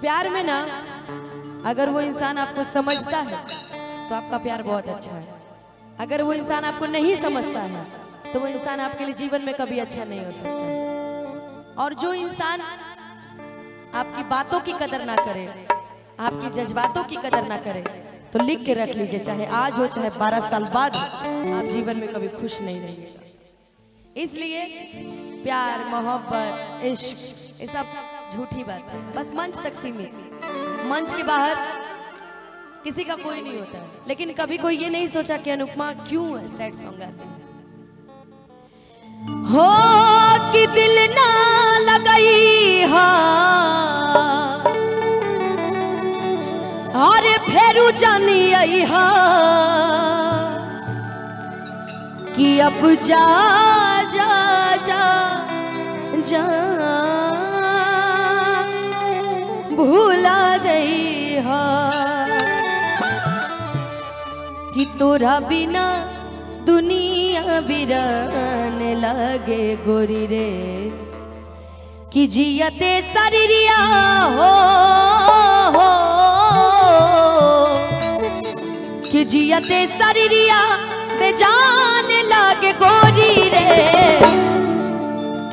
प्यार में ना अगर वो इंसान आपको समझता है तो आपका प्यार बहुत अच्छा है। अगर वो इंसान आपको नहीं समझता है तो वो इंसान आपके लिए जीवन में कभी अच्छा नहीं हो सकता। और जो इंसान आपकी बातों की कदर ना करे, आपकी जज्बातों की कदर ना करे, तो लिख के रख लीजिए, चाहे आज हो चाहे 12 साल बाद, आप जीवन में कभी खुश नहीं रहिएगा। इसलिए प्यार, मोहब्बत, इश्क ये सब झूठी बात है, बस मंच तक सीमित। मंच के बाहर किसी का कोई नहीं होता है। लेकिन कभी कोई ये नहीं सोचा कि अनुपमा क्यों है सैड सॉन्ग गाती है। हो कि दिल ना लगाई हा अरे फेरू जानी आई हा कि अब जा जा जा जा भूला जाई हा कि तोरा बिना दुनिया बिरान लागे गोरी रे कि जियते शरीरिया हो कि जियते शरीरिया बेजान लागे गोरी रे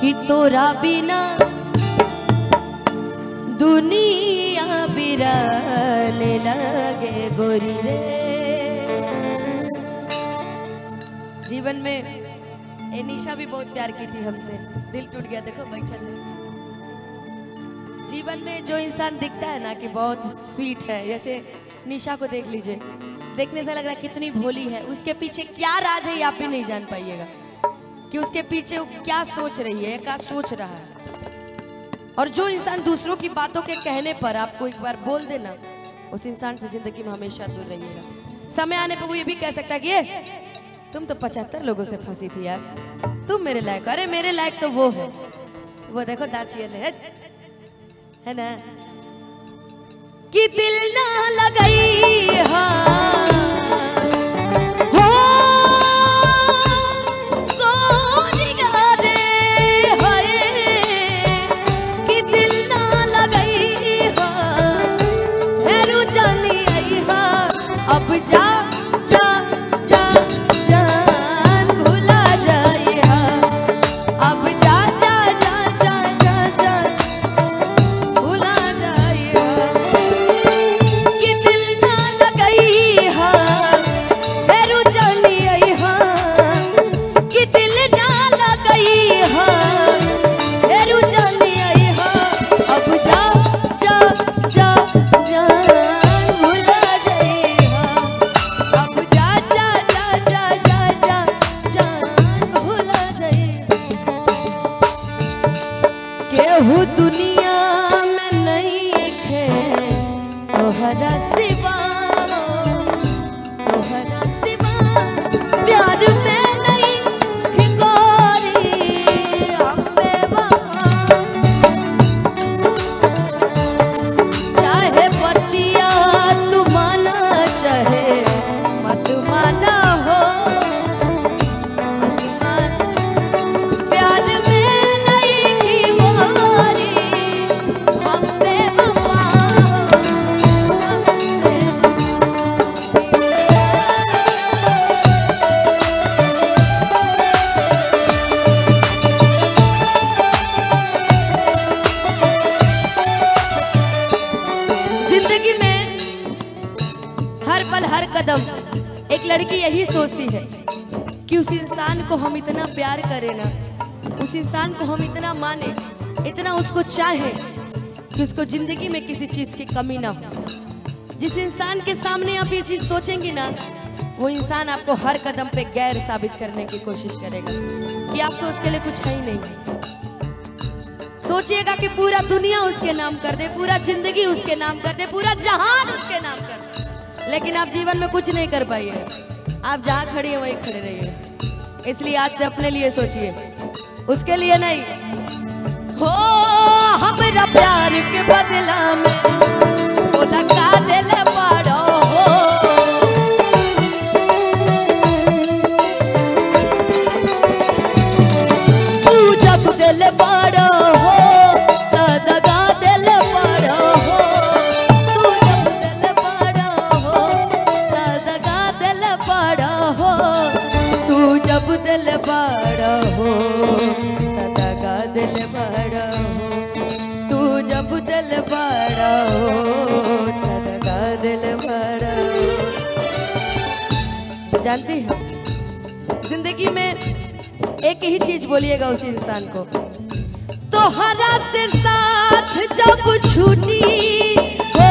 कि तोरा बिना दुनिया बिरान लागे गोरी रे। जीवन में निशा भी बहुत प्यार की थी हमसे, दिल टूट गया, देखो बैठल है। जीवन में जो इंसान दिखता है ना कि बहुत स्वीट है, जैसे निशा को देख लीजिए, देखने से लग रहा है कितनी भोली है, उसके पीछे क्या राज है ये आप भी नहीं जान पाइएगा कि उसके पीछे वो क्या सोच रही है, क्या सोच रहा है। और जो इंसान दूसरों की बातों के कहने पर आपको एक बार बोल देना, उस इंसान से जिंदगी में हमेशा दूर रहिएगा। समय आने पर वो ये भी कह सकता है कि ये तुम तो 75 लोगों से फंसी थी यार, तुम मेरे लायक। अरे मेरे लायक तो वो है, वो देखो दाचियल है ना कि दिल ना लगाई हा हो सोनिया रे हाय कि दिल ना लगाई हा हेरू जानी आई हा अब जा जा जा जान भुला जाई हा अब जा जा जा जा जा जा भुला जाई हा कि दिल ना लगाई हा हेरू जानी आई हा कि दिल ना लगाई हा हेरू जानी आई हा अब जा जा जा जान भुला जाई हा अब जा जा जा जा जा जा जान भुला जाई। केहू दुनिया में नहीं खे तोहरा सिवा, तोहरा सिवा प्यार में नहीं खिकोरी अम्बे बाबा। चाहे बतिया तू माना चाहे मत माना हो, प्यार में नहीं खिकोरी अम्बे बाबा। जिंदगी में हर पल हर कदम एक लड़की यही सोचती है कि उस इंसान को हम इतना प्यार करें ना, उस इंसान को हम इतना माने, इतना उसको चाहे कि उसको जिंदगी में किसी चीज की कमी ना हो। जिस इंसान के सामने आप ये चीज सोचेंगी ना, वो इंसान आपको हर कदम पे गैर साबित करने की कोशिश करेगा कि आप तो उसके लिए कुछ है ही नहीं। सोचिएगा कि पूरा दुनिया उसके नाम कर दे, पूरा जिंदगी उसके नाम कर दे, पूरा जहान उसके नाम कर दे, लेकिन आप जीवन में कुछ नहीं कर पाइएगा। आप जहाँ खड़ी है वहीं खड़े रहिए। इसलिए आज से अपने लिए सोचिए, उसके लिए नहीं। हो हमारा प्यार के बदला में वो लगा दिल पाड़ो हो, तू जब दिल पाड़ो हो तो दगा दिल पाड़ो हो। बड़ा होता का दिल बड़ा। जानते हैं जिंदगी में एक ही चीज बोलिएगा उस इंसान को, तोहरा से साथ जब छूटी हो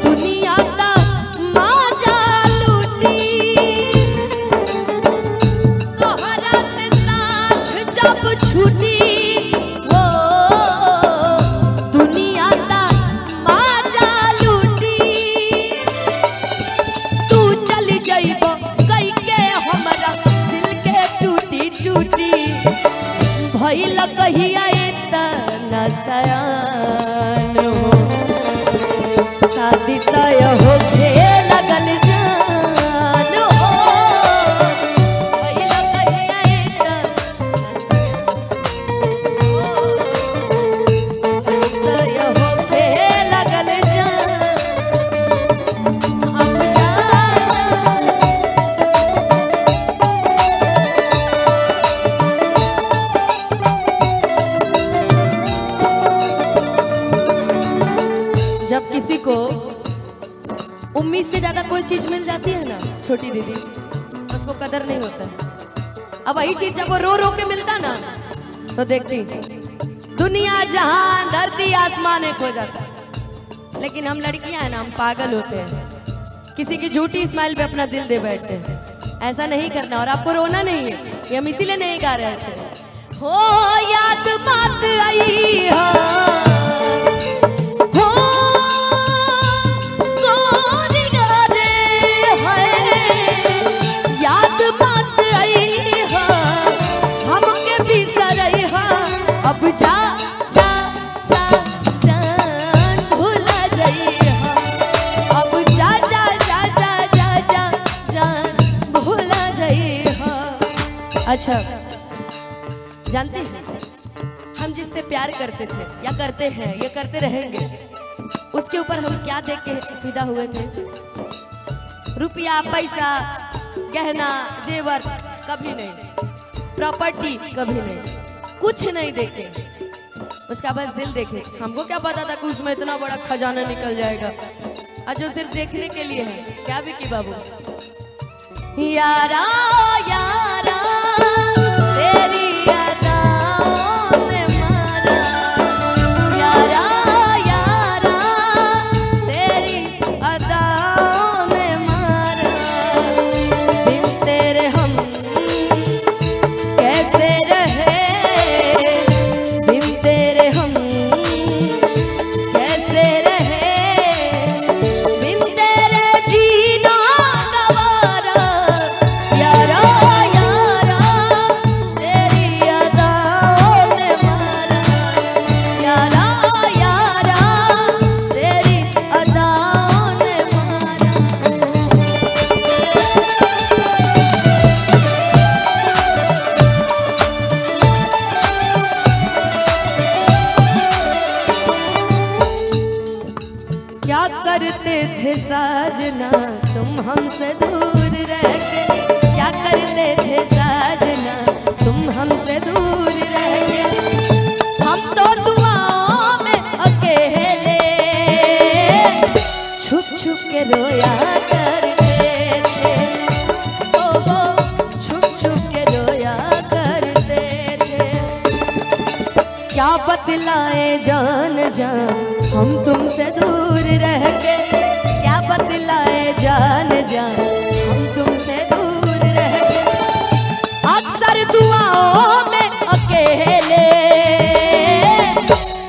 दुनिया का माजा लूटी। तोहरा से साथ जब छूटी हो दुनिया का माजा लूटी। तू चली जाइबो कई के हमरा दिल के टूटी टूटी। भइल कहिया इतना सयान हो शादी तय होके लगल जान हो। भइल कहिया इतना तय होके लगल जान। हम जब किसी को उम्मीद से ज्यादा कोई चीज मिल जाती है ना छोटी दीदी, उसको कदर नहीं होता है। अब वही चीज जब वो रो रो के मिलता ना तो देखती दुनिया जहान धरती आसमान एक हो जाता। लेकिन हम लड़कियां हैं ना, हम पागल होते हैं, किसी की झूठी स्माइल पे अपना दिल दे बैठते हैं। ऐसा नहीं करना और आपको रोना नहीं है, ये हम इसीलिए नहीं गा रहे थे। हो याद बात आई अच्छा, जानते हैं हम जिससे प्यार करते थे या करते हैं या करते रहेंगे, उसके ऊपर हम क्या देख के फिदा हुए थे? रुपया पैसा गहना जेवर कभी नहीं, प्रॉपर्टी कभी नहीं, कुछ नहीं देखे, उसका बस दिल देखे। हमको क्या पता था कि उसमें इतना बड़ा खजाना निकल जाएगा, और जो सिर्फ देखने के लिए है। क्या विकी बाबू? यारा यारा तेरी अदाओं ने मारा, यारा यारा तेरी अदाओं ने मारा। बिन तेरे हम कैसे रहे, बिन तेरे हम कैसे रहे, बिन तेरे जीना गवारा। यारा यारा तेरी अदाओं ने मारा, यारा यारा तेरी अदाओं ने मारा। क्या करते थे साजना तुम हमसे दूर रह के, क्या करते थे साजना तुम हमसे दूर रह के। हम तो दुआओं में अकेले छुप छुप के रोया करते थे, ओहो छुप छुप के रोया करते थे। क्या बतलाए जान जान हम तुमसे दूर रह के, क्या बतलाए जान जान हम तुमसे दूर रह के। अक्सर दुआओं में अकेले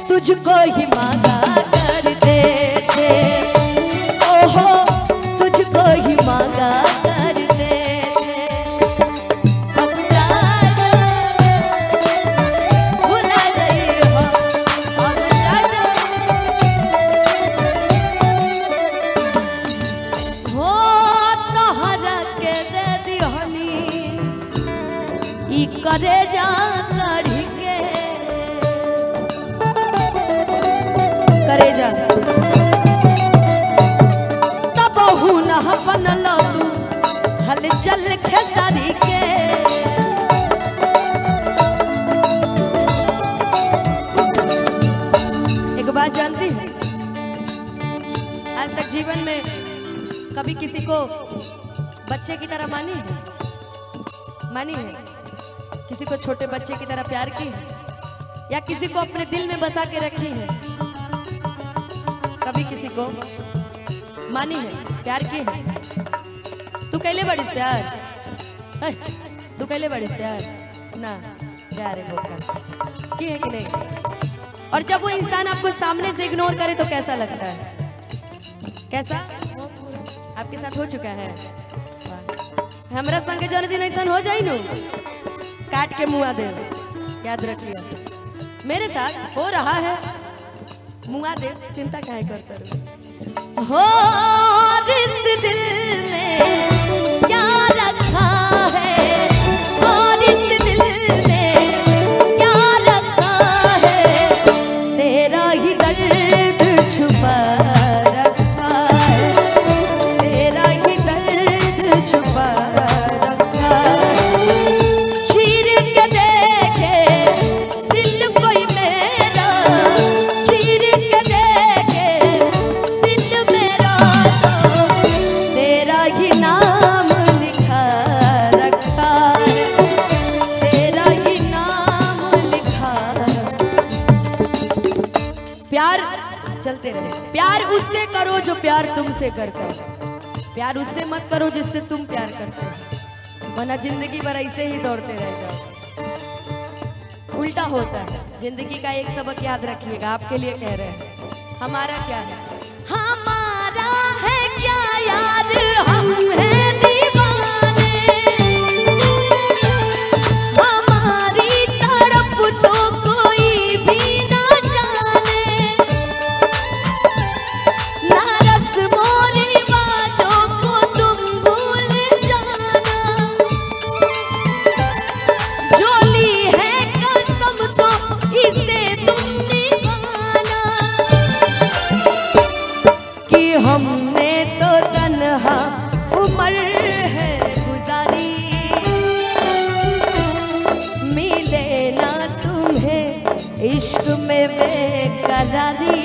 तुझको ही मांगा करते थे, ओहो तुझको ही मांगा करते थे। अब जाना भुला जाइए, अब जाना हो तोहरा के दे दिहनी ई करे जा कढ़ी के, करे जा तब न बनल तू हल चल खेसारी के। बात जानती हैं, आज तक जीवन में कभी किसी को बच्चे की तरह मानी है? मानी है? किसी को छोटे बच्चे की तरह प्यार की है या किसी को अपने दिल में बसा के रखी है? कभी किसी को मानी है, प्यार की है? तू कैले बड़िस प्यार, तू कैले बड़िस प्यार ना प्यार है बोका की है कि नहीं? और जब वो इंसान आपको सामने से इग्नोर करे तो कैसा लगता है? कैसा आपके साथ हो चुका है? हमरा संग जन दिन ऐसा हो जाए नु काट के मुआ दे, याद रखिए मेरे साथ हो रहा है, मुआ दे, चिंता काहे करते हो? इस दिल में क्या रखा है, और इस दिल में क्या रखा है, तेरा ही दर्द छुपा रखा है, तेरा ही दर्द छुपा रखा है। चीर के देखे दिल कोई मेरा, चीर के देखे दिल मेरा, तो तेरा ही नाम लिखा रखा है, तेरा ही नाम लिखा। प्यार चलते रहे, प्यार उससे करो जो प्यार तुमसे करता है, प्यार उससे मत करो जिससे तुम प्यार करते हो, वरना जिंदगी भर ऐसे ही दौड़ते रह जाओ। उल्टा होता है। जिंदगी का एक सबक याद रखिएगा, आपके लिए कह रहे हैं। हमारा क्या है? हमारा है क्या यार, हम हैं दीवाने, हमारी तड़प तो कोई भी ना जाने, ना रस्मों रिवाजों को तुम भूल जाना, जो ली है कसम तो इसे तुम निभाना, कि हमने तो तन्हा उम्र है गुजारी, मिले ना तुम्हें इश्क में बेकरारी,